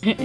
Assalamualaikum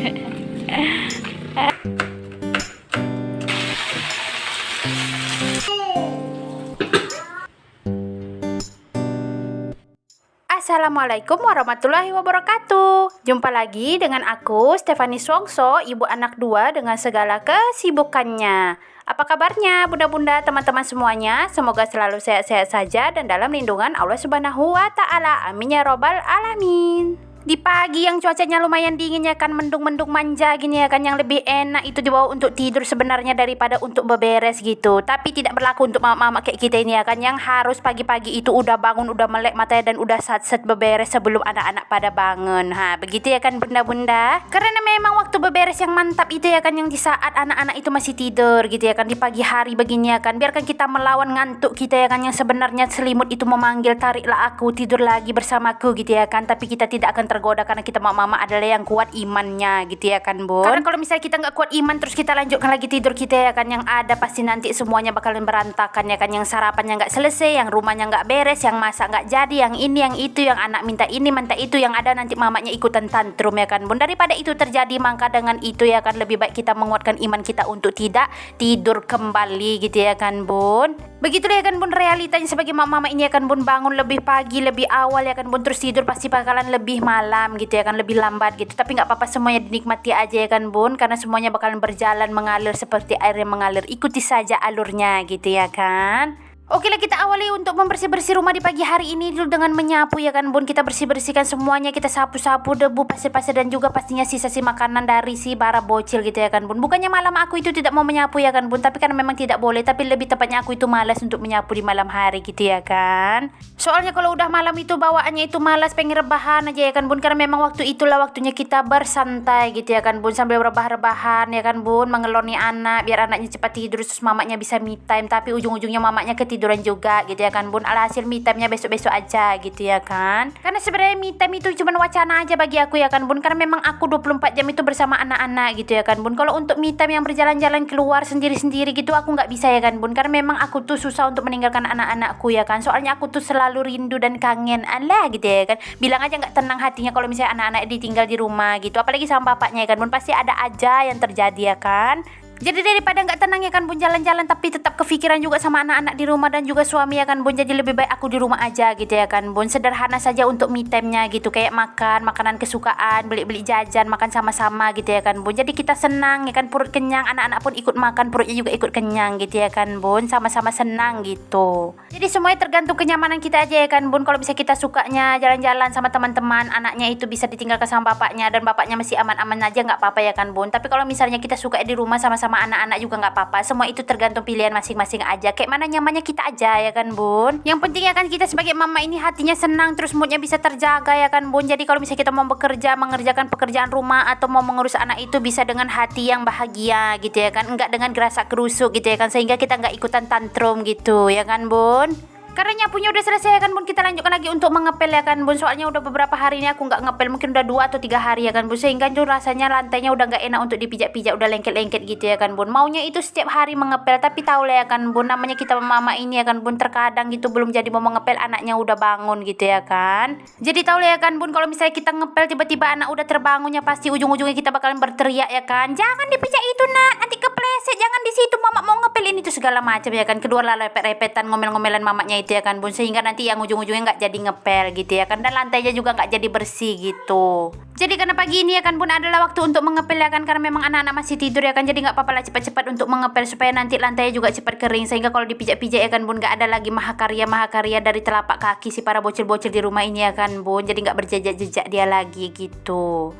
warahmatullahi wabarakatuh. Jumpa lagi dengan aku, Stefani Swongso, ibu anak dua dengan segala kesibukannya. Apa kabarnya bunda-bunda teman-teman semuanya? Semoga selalu sehat-sehat saja dan dalam lindungan Allah Subhanahu wa Ta'ala. Amin ya robbal alamin. Di pagi yang cuacanya lumayan dingin ya kan, mendung-mendung manja gini ya kan, yang lebih enak itu dibawa untuk tidur sebenarnya daripada untuk beberes gitu. Tapi tidak berlaku untuk mama-mama kayak kita ini ya kan, yang harus pagi-pagi itu udah bangun, udah melek matanya dan udah sat-set beberes sebelum anak-anak pada bangun. Begitu ya kan bunda-bunda. Karena memang waktu beberes yang mantap itu ya kan, yang di saat anak-anak itu masih tidur gitu ya kan, di pagi hari begini ya kan. Biarkan kita melawan ngantuk kita ya kan, yang sebenarnya selimut itu memanggil, tariklah aku, tidur lagi bersamaku gitu ya kan. Tapi kita tidak akan tergoda karena kita mama adalah yang kuat imannya gitu ya kan bun. Karena kalau misalnya kita nggak kuat iman terus kita lanjutkan lagi tidur kita ya kan, yang ada pasti nanti semuanya bakalan berantakan ya kan. Yang sarapannya nggak selesai, yang rumahnya nggak beres, yang masak nggak jadi, yang ini yang itu, yang anak minta ini minta itu, yang ada nanti mamanya ikutan tantrum ya kan bun. Daripada itu terjadi, maka dengan itu ya kan lebih baik kita menguatkan iman kita untuk tidak tidur kembali gitu ya kan bun. Begitulah ya kan bun, realitanya sebagai mama ini ya kan bun, bangun lebih pagi, lebih awal ya kan bun, terus tidur pasti bakalan lebih malam gitu ya kan, lebih lambat gitu. Tapi nggak apa-apa, semuanya dinikmati aja ya kan bun, karena semuanya bakalan berjalan mengalir seperti air yang mengalir. Ikuti saja alurnya gitu ya kan. Oke lah, kita awali untuk membersih-bersih rumah di pagi hari ini dulu dengan menyapu ya kan bun. Kita bersih-bersihkan semuanya, kita sapu-sapu debu, pasir-pasir dan juga pastinya sisa-sisa makanan dari si para bocil gitu ya kan bun. Bukannya malam aku itu tidak mau menyapu ya kan bun, tapi karena memang tidak boleh, tapi lebih tepatnya aku itu malas untuk menyapu di malam hari gitu ya kan. Soalnya kalau udah malam itu bawaannya itu malas, pengen rebahan aja ya kan bun, karena memang waktu itulah waktunya kita bersantai gitu ya kan bun, sambil rebah-rebahan ya kan bun, mengeloni anak biar anaknya cepat tidur terus mamanya bisa me time. Tapi ujung-ujungnya mamanya ketiduran juga gitu ya kan bun. Alhasil me time-nya besok-besok aja gitu ya kan. Karena sebenarnya me time itu cuma wacana aja bagi aku ya kan bun, karena memang aku 24 jam itu bersama anak-anak gitu ya kan bun. Kalau untuk me time yang berjalan-jalan keluar sendiri-sendiri gitu aku nggak bisa ya kan bun, karena memang aku tuh susah untuk meninggalkan anak-anakku ya kan. Soalnya aku tuh selalu rindu dan kangen Allah gitu ya kan. Bilang aja nggak tenang hatinya kalau misalnya anak-anak ditinggal di rumah gitu, apalagi sama bapaknya ya kan bun, pasti ada aja yang terjadi ya kan. Jadi daripada nggak tenang ya kan bun, jalan-jalan tapi tetap kepikiran juga sama anak-anak di rumah dan juga suami ya kan bun, jadi lebih baik aku di rumah aja gitu ya kan bun. Sederhana saja untuk me time-nya gitu, kayak makan makanan kesukaan, beli-beli jajan, makan sama-sama gitu ya kan bun. Jadi kita senang ya kan, perut kenyang, anak-anak pun ikut makan, perutnya juga ikut kenyang gitu ya kan bun, sama-sama senang gitu. Jadi semuanya tergantung kenyamanan kita aja ya kan bun. Kalau bisa kita sukanya jalan-jalan sama teman-teman, anaknya itu bisa ditinggalkan sama bapaknya dan bapaknya masih aman-aman aja, nggak apa-apa ya kan bun. Tapi kalau misalnya kita suka di rumah sama anak-anak juga nggak apa-apa. Semua itu tergantung pilihan masing-masing aja, kayak mana nyamannya kita aja ya kan bun. Yang penting ya kan kita sebagai mama ini hatinya senang, terus moodnya bisa terjaga ya kan bun. Jadi kalau misalnya kita mau bekerja, mengerjakan pekerjaan rumah atau mau mengurus anak itu bisa dengan hati yang bahagia gitu ya kan, enggak dengan gerasa kerusuk gitu ya kan, sehingga kita nggak ikutan tantrum gitu ya kan bun. Karena nyapunya udah selesai ya kan bun, kita lanjutkan lagi untuk mengepel ya kan bun. Soalnya udah beberapa hari ini aku nggak ngepel, mungkin udah 2 atau 3 hari ya kan bun, sehingga tuh rasanya lantainya udah nggak enak untuk dipijak-pijak, udah lengket-lengket gitu ya kan bun. Maunya itu setiap hari mengepel, tapi tahu lah ya kan bun, namanya kita mama ini ya kan bun, terkadang gitu belum jadi mau mengepel anaknya udah bangun gitu ya kan. Jadi tahu lah ya kan bun, kalau misalnya kita ngepel tiba-tiba anak udah terbangunnya, pasti ujung-ujungnya kita bakalan berteriak ya kan, jangan dipijak itu nak, nanti kepleset, jangan di situ, mama mau ngepel ini tuh segala macam ya kan. Kedua lah repet-repetan ngomel-ngomelan mamanya itu ya kan bun, sehingga nanti yang ujung-ujungnya nggak jadi ngepel gitu ya kan, dan lantainya juga nggak jadi bersih gitu. Jadi karena pagi ini ya kan bun adalah waktu untuk mengepel ya kan, karena memang anak-anak masih tidur ya kan, jadi nggak apa-apa lah cepat-cepat untuk mengepel supaya nanti lantainya juga cepat kering, sehingga kalau dipijak-pijak ya kan bun nggak ada lagi mahakarya dari telapak kaki si para bocil-bocil di rumah ini ya kan bun, jadi nggak berjejak-jejak dia lagi gitu.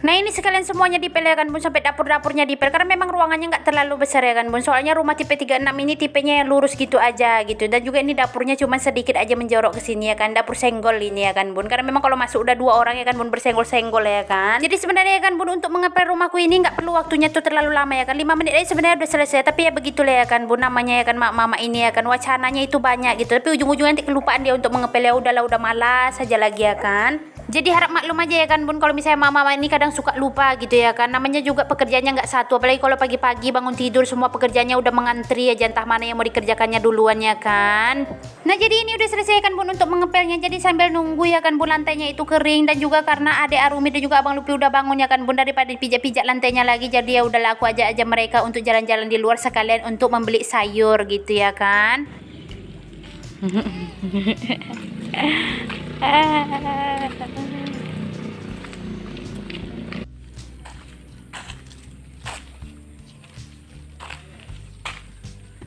Nah ini sekalian semuanya dipel ya kan bun, sampai dapur-dapurnya dipel, karena memang ruangannya nggak terlalu besar ya kan bun. Soalnya rumah tipe 36 ini tipenya yang lurus gitu aja gitu, dan juga ini dapurnya cuma sedikit aja menjorok ke sini ya kan, dapur senggol ini ya kan bun, karena memang kalau masuk udah 2 orang ya kan bun, bersenggol-senggol ya kan. Jadi sebenarnya ya kan bun, untuk mengepel rumahku ini nggak perlu waktunya tuh terlalu lama ya kan, 5 menit aja sebenarnya udah selesai. Tapi ya begitulah ya kan bun, namanya ya kan mama ini ya kan, wacananya itu banyak gitu, tapi ujung-ujungnya nanti kelupaan dia untuk mengepel, ya udahlah, udah malas saja lagi ya kan. Jadi harap maklum aja ya kan Bun, kalau misalnya mama ini kadang suka lupa gitu ya kan. Namanya juga pekerjaannya nggak satu, apalagi kalau pagi-pagi bangun tidur semua pekerjaannya udah mengantri aja, entah mana yang mau dikerjakannya duluan ya kan. Nah jadi ini udah selesai kan Bun untuk mengepelnya, jadi sambil nunggu ya kan Bun lantainya itu kering, dan juga karena adek Arumi dan juga Abang Lupi udah bangun ya kan Bun, daripada dipijak-pijak lantainya lagi, jadi ya udahlah aku ajak aja mereka untuk jalan-jalan di luar sekalian untuk membeli sayur gitu ya kan.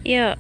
Yuk.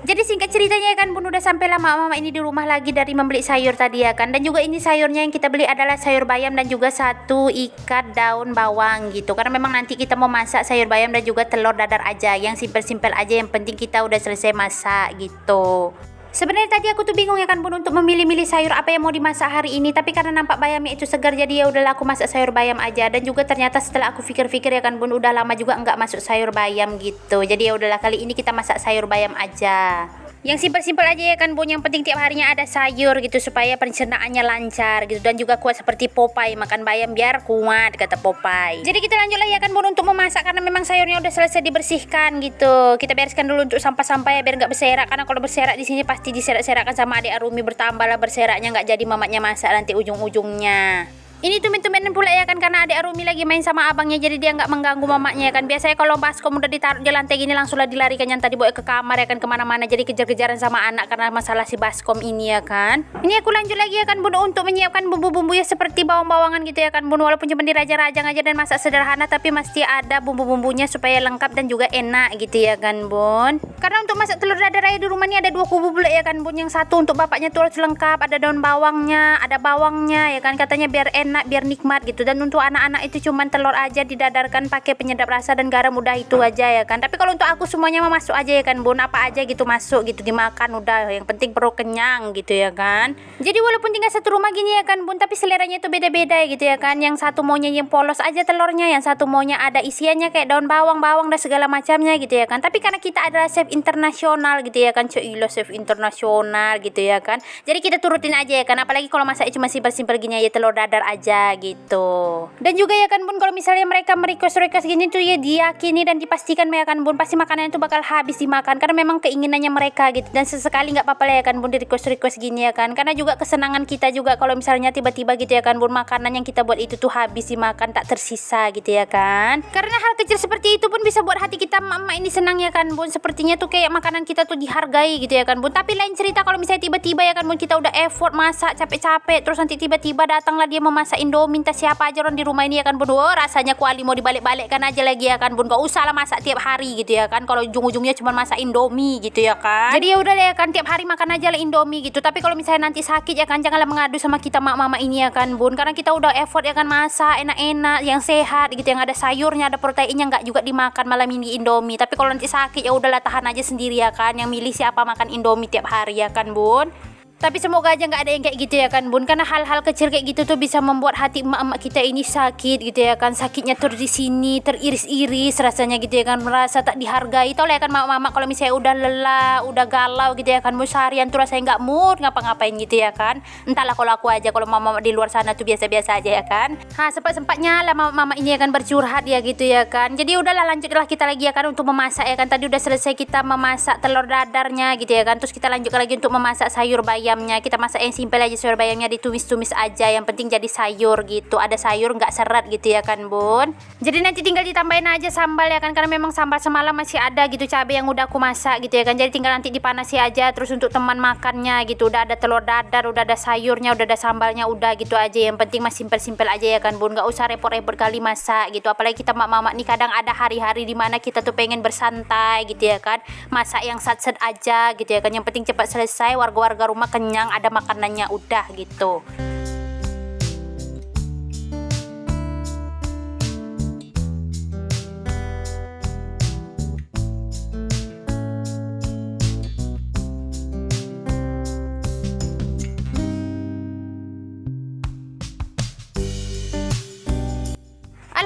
Jadi singkat ceritanya kan Bun, udah sampai lah mama ini di rumah lagi dari membeli sayur tadi ya kan. Dan juga ini sayurnya yang kita beli adalah sayur bayam dan juga satu ikat daun bawang gitu. Karena memang nanti kita mau masak sayur bayam dan juga telur dadar aja, yang simpel-simpel aja, yang penting kita udah selesai masak gitu. Sebenarnya tadi aku tuh bingung ya kan Bun untuk memilih-milih sayur apa yang mau dimasak hari ini, tapi karena nampak bayamnya itu segar, jadi ya udahlah aku masak sayur bayam aja. Dan juga ternyata setelah aku pikir-pikir ya kan Bun, udah lama juga enggak masuk sayur bayam gitu. Jadi ya udahlah kali ini kita masak sayur bayam aja. Yang simpel-simpel aja ya kan Bun, yang penting tiap harinya ada sayur gitu supaya pencernaannya lancar gitu, dan juga kuat seperti Popeye, makan bayam biar kuat kata Popeye. Jadi kita lanjut lah ya kan Bun untuk memasak, karena memang sayurnya udah selesai dibersihkan gitu. Kita bereskan dulu untuk sampah-sampah ya biar nggak berserak, karena kalau berserak di sini pasti diserak-serakkan sama adik Arumi, bertambah lah berseraknya, nggak jadi mamaknya masak nanti ujung-ujungnya. Ini tumben-tumbenan pula ya kan, karena adik Arumi lagi main sama abangnya, jadi dia nggak mengganggu mamaknya ya kan. Biasanya kalau baskom udah ditaruh di lantai gini langsung lah dilarikan, yang tadi bawa ke kamar ya kan, kemana-mana, jadi kejar-kejaran sama anak karena masalah si baskom ini ya kan. Ini aku lanjut lagi ya kan Bun untuk menyiapkan bumbu-bumbu ya seperti bawang-bawangan gitu ya kan Bun, walaupun cuma dirajang-rajang aja dan masak sederhana, tapi mesti ada bumbu-bumbunya supaya lengkap dan juga enak gitu ya kan Bun. Karena untuk masak telur dadar ayam di rumah ini ada dua kubu pula ya kan Bun. Yang satu untuk bapaknya tuh harus lengkap, ada daun bawangnya, ada bawangnya ya kan, katanya biar enak, biar nikmat gitu. Dan untuk anak-anak itu cuman telur aja didadarkan pakai penyedap rasa dan garam, udah itu aja ya kan. Tapi kalau untuk aku semuanya mah masuk aja ya kan Bun, apa aja gitu masuk gitu, dimakan udah, yang penting perut kenyang gitu ya kan. Jadi walaupun tinggal satu rumah gini ya kan Bun, tapi seleranya itu beda-beda gitu ya kan. Yang satu maunya yang polos aja telurnya, yang satu maunya ada isiannya kayak daun bawang dan segala macamnya gitu ya kan. Tapi karena kita adalah chef internasional gitu ya kan, coilo chef internasional gitu ya kan, jadi kita turutin aja ya kan. Apalagi kalau masaknya cuma simpel-simpel gini aja, telur dadar aja gitu. Dan juga ya kan Bun, kalau misalnya mereka merequest gini tuh ya diyakini dan dipastikan ya kan Bun, pasti makanan itu bakal habis dimakan, karena memang keinginannya mereka gitu. Dan sesekali nggak apa-apa lah ya kan Bun di request gini ya kan, karena juga kesenangan kita juga kalau misalnya tiba-tiba gitu ya kan Bun, makanan yang kita buat itu tuh habis dimakan, tak tersisa gitu ya kan. Karena hal kecil seperti itu pun bisa buat hati kita mama ini senang ya kan Bun. Sepertinya tuh kayak makanan kita tuh dihargai gitu ya kan Bun. Tapi lain cerita kalau misalnya tiba-tiba ya kan Bun, kita udah effort masak capek-capek, terus nanti tiba-tiba datanglah dia memasak Indomie, entah siapa aja orang di rumah ini ya kan Bun. Oh, rasanya kuali mau dibalik-balikkan aja lagi ya kan Bun. Gak usah lah masak tiap hari gitu ya kan, kalau ujung-ujungnya cuma masak Indomie gitu ya kan. Jadi ya udah ya kan, tiap hari makan aja lah Indomie gitu. Tapi kalau misalnya nanti sakit ya kan, janganlah mengadu sama kita mama ini ya kan Bun, karena kita udah effort ya kan masak enak-enak yang sehat gitu, yang ada sayurnya, ada proteinnya, nggak juga dimakan malam ini Indomie. Tapi kalau nanti sakit ya udahlah tahan aja sendiri ya kan, yang milih siapa makan Indomie tiap hari ya kan Bun. Tapi semoga aja nggak ada yang kayak gitu ya kan Bun, karena hal-hal kecil kayak gitu tuh bisa membuat hati emak-emak kita ini sakit gitu ya kan. Sakitnya tuh di sini, teriris-iris rasanya gitu ya kan, merasa tak dihargai. Tau lah ya kan mama kalau misalnya udah lelah, udah galau gitu ya kan Bun, seharian tuh rasanya nggak mood ngapa-ngapain gitu ya kan. Entahlah kalau aku aja, kalau mama di luar sana tuh biasa-biasa aja ya kan. Sempat-sempatnya lah mama ini ya kan bercurhat ya gitu ya kan. Jadi udahlah lanjutlah kita lagi ya kan untuk memasak ya kan. Tadi udah selesai kita memasak telur dadarnya gitu ya kan, terus kita lanjut lagi untuk memasak sayur bayam. Kita masak yang simpel aja, sayur bayamnya ditumis-tumis aja, yang penting jadi sayur gitu, ada sayur nggak serat gitu ya kan Bun. Jadi nanti tinggal ditambahin aja sambal ya kan, karena memang sambal semalam masih ada gitu, cabai yang udah aku masak gitu ya kan. Jadi tinggal nanti dipanasi aja, terus untuk teman makannya gitu udah ada telur dadar, udah ada sayurnya, udah ada sambalnya, udah gitu aja. Yang penting masih simpel-simpel aja ya kan Bun, nggak usah repot-repot kali masak gitu. Apalagi kita mak-mak nih kadang ada hari-hari dimana kita tuh pengen bersantai gitu ya kan, masak yang sat-set aja gitu ya kan, yang penting cepat selesai, warga-warga rumah kenyang, ada makanannya udah gitu.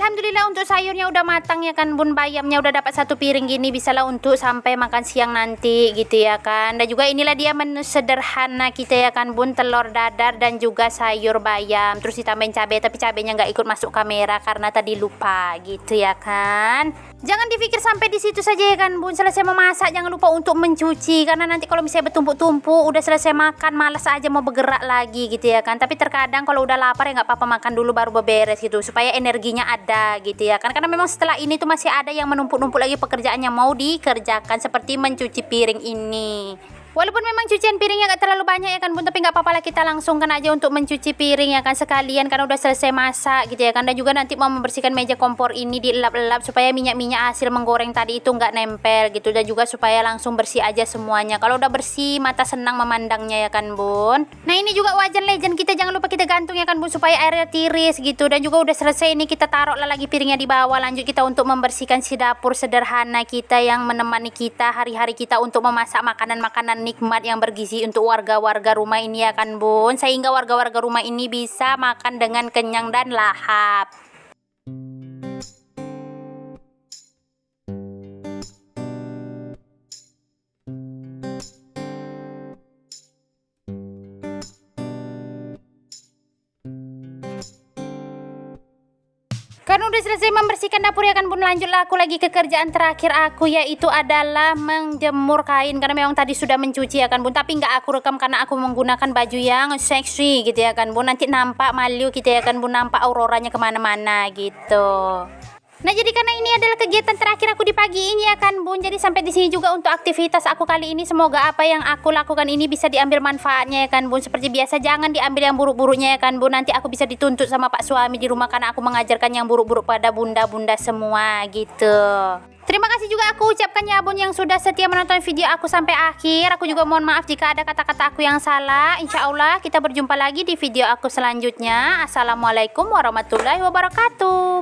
alhamdulillah untuk sayurnya udah matang ya kan bun, bayamnya udah dapat 1 piring gini, bisalah untuk sampai makan siang nanti gitu ya kan. Dan juga inilah dia menu sederhana kita ya kan bun, telur dadar dan juga sayur bayam, terus ditambahin cabai, tapi cabainya nggak ikut masuk kamera karena tadi lupa gitu ya kan. Jangan dipikir sampai di situ saja ya kan bun, selesai memasak jangan lupa untuk mencuci, karena nanti kalau misalnya bertumpuk-tumpuk udah selesai makan malas aja mau bergerak lagi gitu ya kan. Tapi terkadang kalau udah lapar ya nggak apa-apa, makan dulu baru beberes gitu supaya energinya ada gitu ya kan. Karena memang setelah ini tuh masih ada yang menumpuk-numpuk lagi pekerjaan yang mau dikerjakan, seperti mencuci piring ini. Walaupun memang cucian piringnya gak terlalu banyak ya kan bun, tapi gak apa-apa lah, kita langsungkan aja untuk mencuci piring ya kan sekalian, karena udah selesai masak gitu ya kan. Dan juga nanti mau membersihkan meja kompor ini, dielap-elap supaya minyak-minyak hasil menggoreng tadi itu gak nempel gitu. Dan juga supaya langsung bersih aja semuanya. Kalau udah bersih mata senang memandangnya ya kan bun. Nah ini juga wajan legend kita, jangan lupa kita gantung ya kan bun supaya airnya tiris gitu. Dan juga udah selesai ini, kita taruh lagi piringnya di bawah. Lanjut kita untuk membersihkan si dapur sederhana kita yang menemani kita hari-hari kita untuk memasak makanan-makanan nikmat yang bergizi untuk warga-warga rumah ini ya kan bun, sehingga warga-warga rumah ini bisa makan dengan kenyang dan lahap. Kan udah selesai membersihkan dapur ya kan bun, lanjutlah aku lagi ke kerjaan terakhir aku, yaitu adalah menjemur kain. Karena memang tadi sudah mencuci ya kan bun, tapi nggak aku rekam karena aku menggunakan baju yang seksi gitu ya kan bun. Nanti nampak malu kita ya kan bun, nampak auroranya kemana-mana gitu. Nah jadi karena ini adalah kegiatan terakhir aku di pagi ini ya kan bun, jadi sampai di sini juga untuk aktivitas aku kali ini. Semoga apa yang aku lakukan ini bisa diambil manfaatnya ya kan bun. Seperti biasa jangan diambil yang buruk-buruknya ya kan bun, nanti aku bisa dituntut sama pak suami di rumah karena aku mengajarkan yang buruk-buruk pada bunda-bunda semua gitu. Terima kasih juga aku ucapkan ya bun yang sudah setia menonton video aku sampai akhir. Aku juga mohon maaf jika ada kata-kata aku yang salah. Insya Allah kita berjumpa lagi di video aku selanjutnya. Assalamualaikum warahmatullahi wabarakatuh.